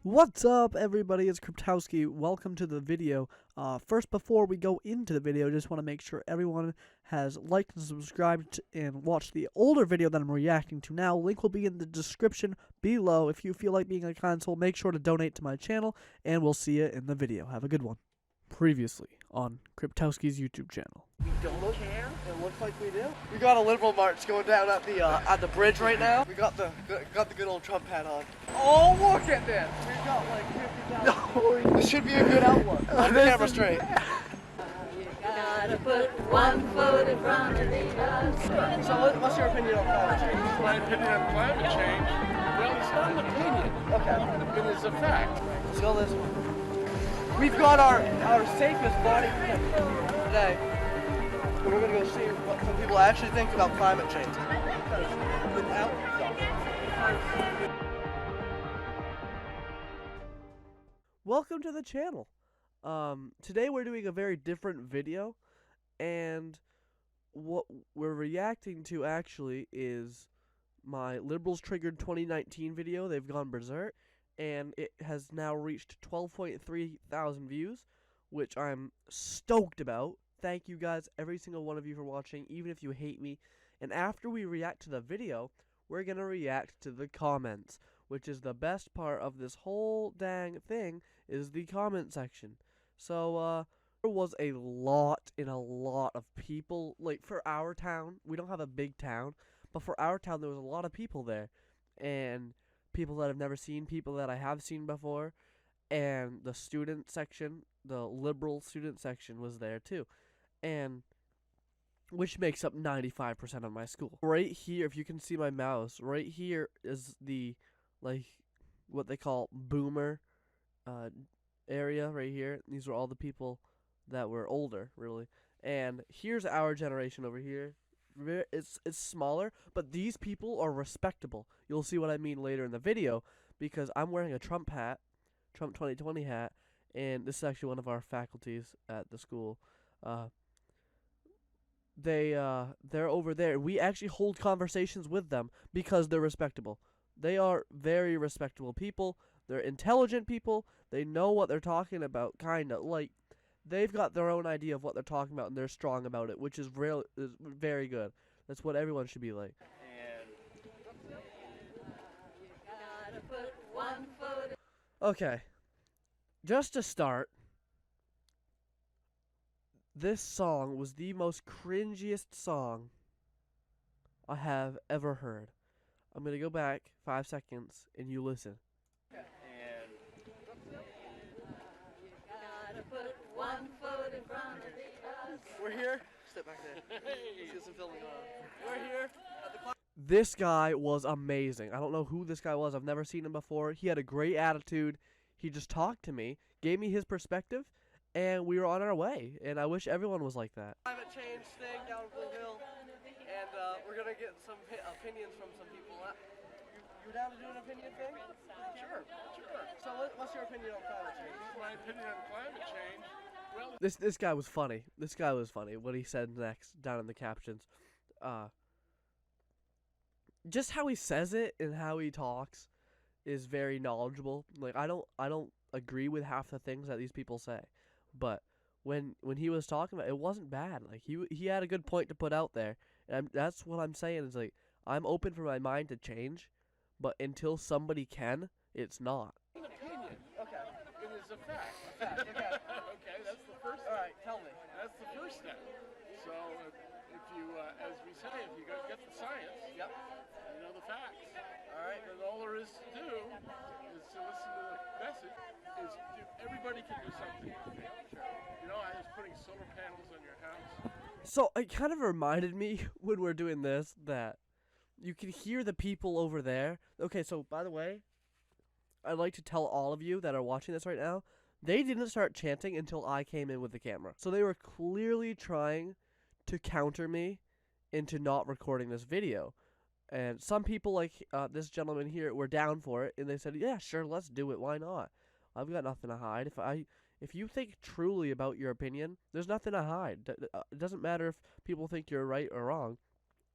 What's up, everybody? It's Kryptowski. Welcome to the video. First, before we go into the video, just want to make sure everyone has liked and subscribed and watched the older video that I'm reacting to now. Link will be in the description below. If you feel like being a console, make sure to donate to my channel, and we'll see you in the video. Have a good one. Previously on Kryptowski's YouTube channel. We don't care. It looks like we do. We got a liberal march going down at the bridge right now. We got the good old Trump hat on. Oh, look at this! We got like 50,000. No, this should be a good outlook. Hold the camera straight. You gotta put one foot in front of the other. So, what's your opinion on climate change? My opinion on climate change, well, it's not an opinion. Okay. It is a fact. Let's go this way. We've got our safest body protection here today. And we're gonna go see what some people actually think about climate change. Welcome to the channel. Today we're doing a very different video, and what we're reacting to actually is my Liberals Triggered 2019 video. They've gone berserk, and it has now reached 12.3 thousand views, which I'm stoked about. Thank you guys, every single one of you, for watching, even if you hate me. And after we react to the video, we're gonna react to the comments, which is the best part of this whole dang thing, is the comment section. So, there was a lot of people, like, for our town. We don't have a big town, but for our town, there was a lot of people there. And people that I've never seen, people that I have seen before, and the student section, the liberal student section, was there too, and which makes up 95% of my school. Right here, if you can see my mouse, right here is the, like, what they call boomer area right here. These are all the people that were older, really, and here's our generation over here. It's smaller, but these people are respectable. You'll see what I mean later in the video, because I'm wearing a Trump hat, Trump 2020 hat, and this is actually one of our faculties at the school. They're over there. We actually hold conversations with them because they're respectable. They are very respectable people. They're intelligent people. They know what they're talking about, kinda. Like, they've got their own idea of what they're talking about, and they're strong about it, which is very good. That's what everyone should be like. Okay, just to start, this song was the most cringiest song I have ever heard. I'm gonna go back 5 seconds, and you listen. We're here. Step back there. Let's get some filming on. We're here at the This guy was amazing. I don't know who this guy was. I've never seen him before. He had a great attitude. He just talked to me, gave me his perspective, and we were on our way. And I wish everyone was like that. Climate change thing down Blue Hill, and we're gonna get some opinions from some people. You down to do an opinion thing? Sure. So what's your opinion on climate change? My opinion on climate change, well, This guy was funny. This guy was funny. What he said next, down in the captions, just how he says it and how he talks is very knowledgeable. Like, I don't agree with half the things that these people say, but when he was talking about it, it wasn't bad. Like, he had a good point to put out there, and that's what I'm saying. Is like, I'm open for my mind to change, but until somebody can, it's not. an opinion. Okay. It is a fact. Okay. Okay, that's the first All step. right. Tell me. That's the first step. So, if you, as we say, if you get the science, Yep. you know the facts. All right. Then all there is to do is to listen to the message. Everybody can do something. You know, I was putting solar panels on your house. So it kind of reminded me when we're doing this that you can hear the people over there. Okay, so by the way, I'd like to tell all of you that are watching this right now, they didn't start chanting until I came in with the camera. So they were clearly trying to counter me into not recording this video. And some people, like this gentleman here, were down for it, and they said, yeah, sure, let's do it. Why not? I've got nothing to hide. If you think truly about your opinion, there's nothing to hide. It doesn't matter if people think you're right or wrong.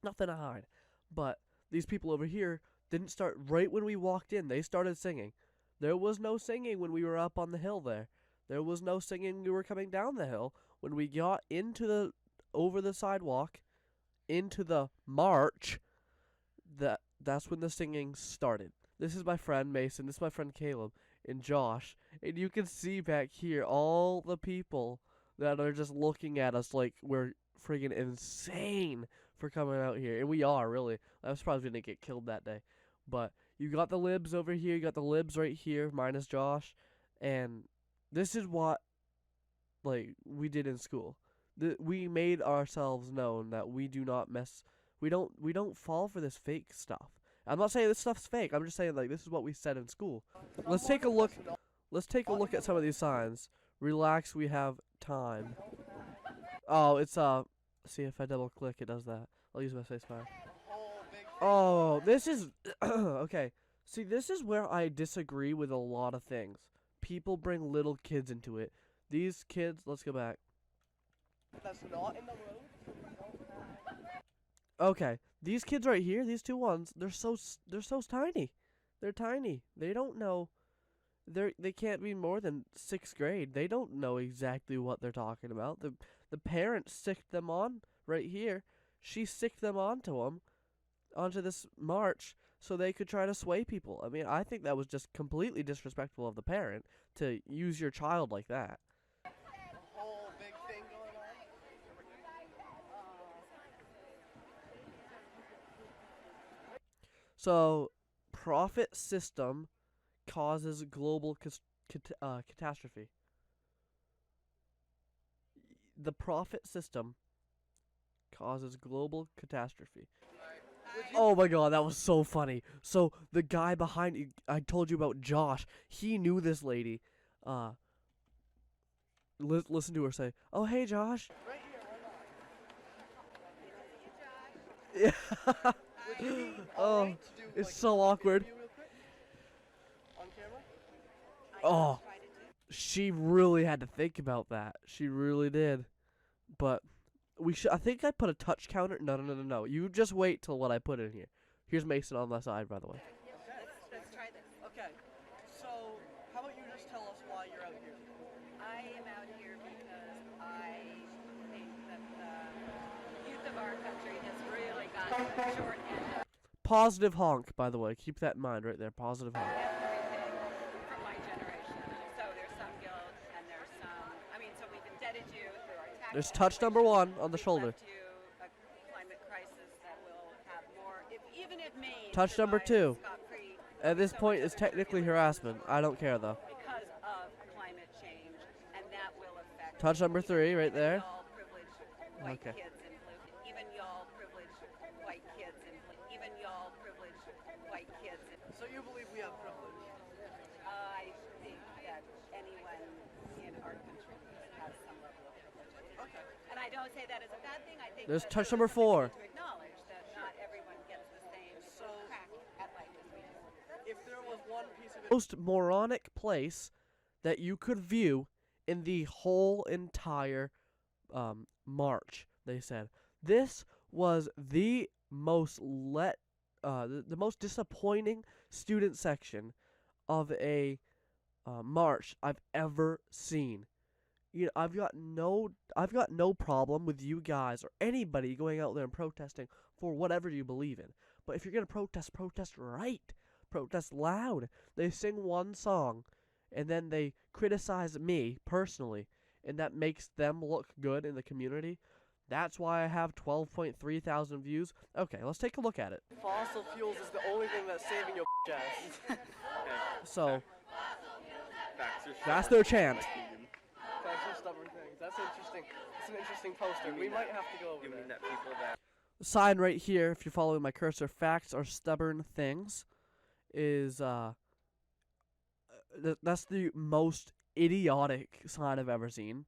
Nothing to hide. But these people over here didn't start right when we walked in. They started singing. There was no singing when we were up on the hill there. There was no singing when we were coming down the hill. When we got over the sidewalk, into the march, that's when the singing started. This is my friend Mason, this is my friend Caleb, and Josh, and you can see back here all the people that are just looking at us like we're friggin' insane for coming out here. And we are, really. I'm surprised we didn't get killed that day. But you got the libs over here, you got the libs right here, minus Josh, and this is what, like, we did in school. We made ourselves known that we do not mess. We don't fall for this fake stuff. I'm not saying this stuff's fake. I'm just saying, like, this is what we said in school. Let's take a look. Let's take a look at some of these signs. Relax, we have time. Oh, it's see if I double click it does that. I'll use my spacebar. Oh, this is okay. See, this is where I disagree with a lot of things. People bring little kids into it. These kids, let's go back. That's not in the road. Okay, these kids right here, these two ones, they're so tiny. They're tiny. They don't know. They can't be more than 6th grade. They don't know exactly what they're talking about. The parents sicked them on right here. She sicked them onto this march so they could try to sway people. I mean, I think that was just completely disrespectful of the parent to use your child like that. Whole big thing going on. So, profit system causes global catastrophe. The profit system causes global catastrophe. Oh my god, that was so funny. So the guy behind you, I told you about Josh. He knew this lady. Listen to her say, "Oh hey Josh." Right here, why not? Yeah. Would you be Oh, alright to do, it's like, so a awkward. video real quick? On camera? Oh, she really had to think about that. She really did. But we should. I think I put a touch counter. No. You just wait till what I put in here. Here's Mason on the side, by the way. Let's try this. Okay. So, how about you just tell us why you're out here? I am out here because I think that the youth of our country has really gotten the short end of Positive honk, by the way. Keep that in mind right there. Positive honk. everything from my generation. So there's some guilt and there's some, so we've indebted you through our tax. There's touch number 1 on the We've shoulder. left you a climate crisis that will have more, even if Maine Touch number survives 2. scot-free, At this so point, many it's other technically countries harassment. I don't care though. because of climate change, and that will affect Touch number 3 right there. y'all privileged white Okay. kids in blue, even y'all privileged white kids in blue, even y'all privileged white kids in. So you believe we have privilege? I think that anyone in our country has some level of privilege. Okay. And I don't say that as a bad thing. I think There's that touch really number something we 4. need to acknowledge that not everyone gets the same So- crack at life as we do. If there was one piece of Most moronic place that you could view in the whole entire march, they said. This was the most the most disappointing student section of a march I've ever seen. You know, I've got no problem with you guys or anybody going out there and protesting for whatever you believe in. But if you're gonna protest, protest right. Protest loud. They sing one song, and then they criticize me personally, and that makes them look good in the community. That's why I have 12.3 thousand views. Okay, let's take a look at it. fossil fuels is the only thing that's saving your ass. So, Facts are that's stubborn, their in chant. my opinion. Facts are stubborn things. That's interesting. It's an interesting poster. We might have to go over You mean there. that people that Sign right here, if you're following my cursor, facts are stubborn things, is, that's the most idiotic sign I've ever seen.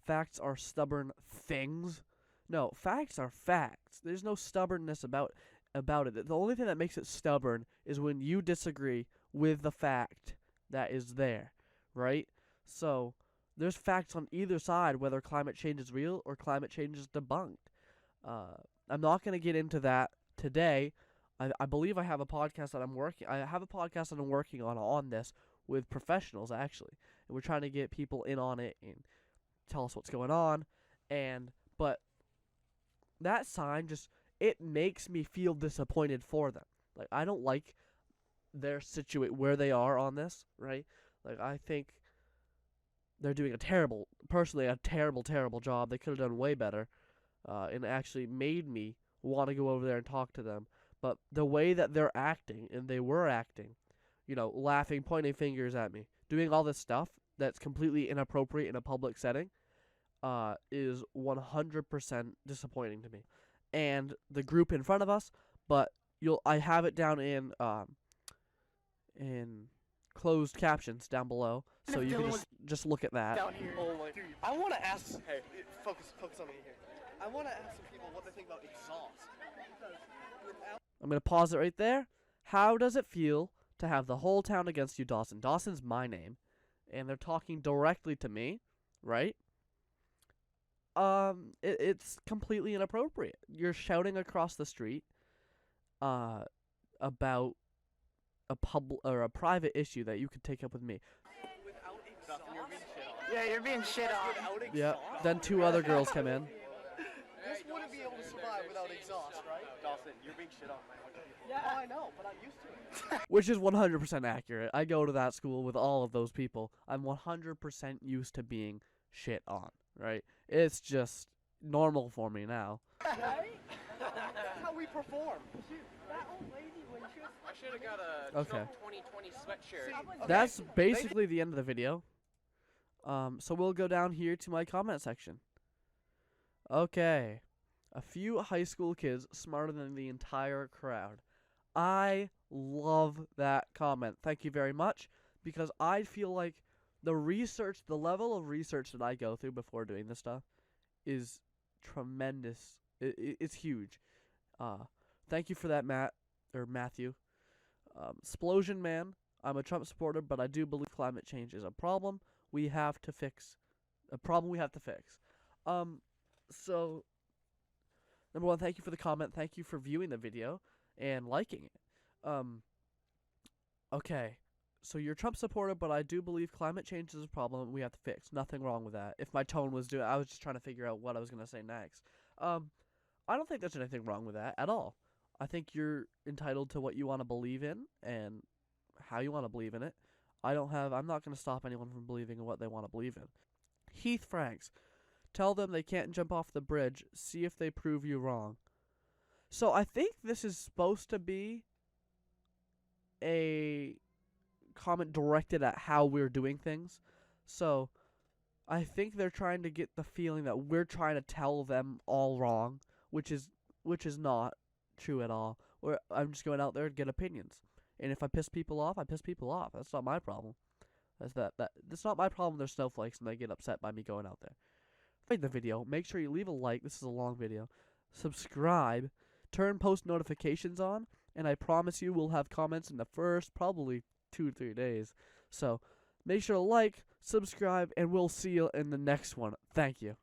Facts are stubborn things. No, facts are facts. There's no stubbornness about it. The only thing that makes it stubborn is when you disagree with the fact that is there, right? So, there's facts on either side, whether climate change is real or climate change is debunked. I'm not going to get into that today. I believe I have a podcast that I'm working on this with professionals actually, and we're trying to get people in on it and tell us what's going on. But that sign just, it makes me feel disappointed for them. Like, I don't like their where they are on this, right? Like, I think they're doing a terrible job. They could have done way better, and actually made me want to go over there and talk to them. But the way that they're acting, and they were acting, laughing, pointing fingers at me, doing all this stuff that's completely inappropriate in a public setting, is 100% disappointing to me. And the group in front of us, but I have it down in closed captions down below, so you can just look at that. Down here. Oh my. I want to ask. Hey, focus on me here. I want to ask some people what they think about exhaust. I'm gonna pause it right there. How does it feel to have the whole town against you, Dawson? Dawson's my name, and they're talking directly to me, right? It's completely inappropriate. You're shouting across the street, about a private issue that you could take up with me. Without exhaust? You're being shit on. Yeah, you're being shit on. Without exhaust? Yeah. Then two other girls come in. This wouldn't be able to survive without exhaust, right? Dawson, you're being shit on by a bunch of people. Yeah, I know, but I'm used to it. Which is 100% accurate. I go to that school with all of those people. I'm 100% used to being shit on, right? It's just normal for me now. Right? That's how we perform. That old lady, when she was I should have got a Okay. Trump 2020 sweatshirt. Okay. That's basically the end of the video. So we'll go down here to my comment section. Okay. A few high school kids smarter than the entire crowd. I love that comment. Thank you very much, because I feel like the level of research that I go through before doing this stuff is tremendous. It's huge. Thank you for that, Matthew. Splosion Man, I'm a Trump supporter, but I do believe climate change is a problem we have to fix. So, number one, thank you for the comment. Thank you for viewing the video and liking it. Okay. So you're a Trump supporter, but I do believe climate change is a problem we have to fix. Nothing wrong with that. If my tone was I was just trying to figure out what I was going to say next. I don't think there's anything wrong with that at all. I think you're entitled to what you want to believe in and how you want to believe in it. I'm not going to stop anyone from believing in what they want to believe in. Heath Franks, tell them they can't jump off the bridge. See if they prove you wrong. So I think this is supposed to be a comment directed at how we're doing things. So I think they're trying to get the feeling that we're trying to tell them all wrong, which is not true at all. I'm just going out there to get opinions. And if I piss people off, I piss people off. That's not my problem. That's not my problem. They're snowflakes and they get upset by me going out there. Like the video, make sure you leave a like. This is a long video. Subscribe, turn post notifications on, and I promise you we'll have comments in the first probably 2 or 3 days. So make sure to like, subscribe, and we'll see you in the next one. Thank you.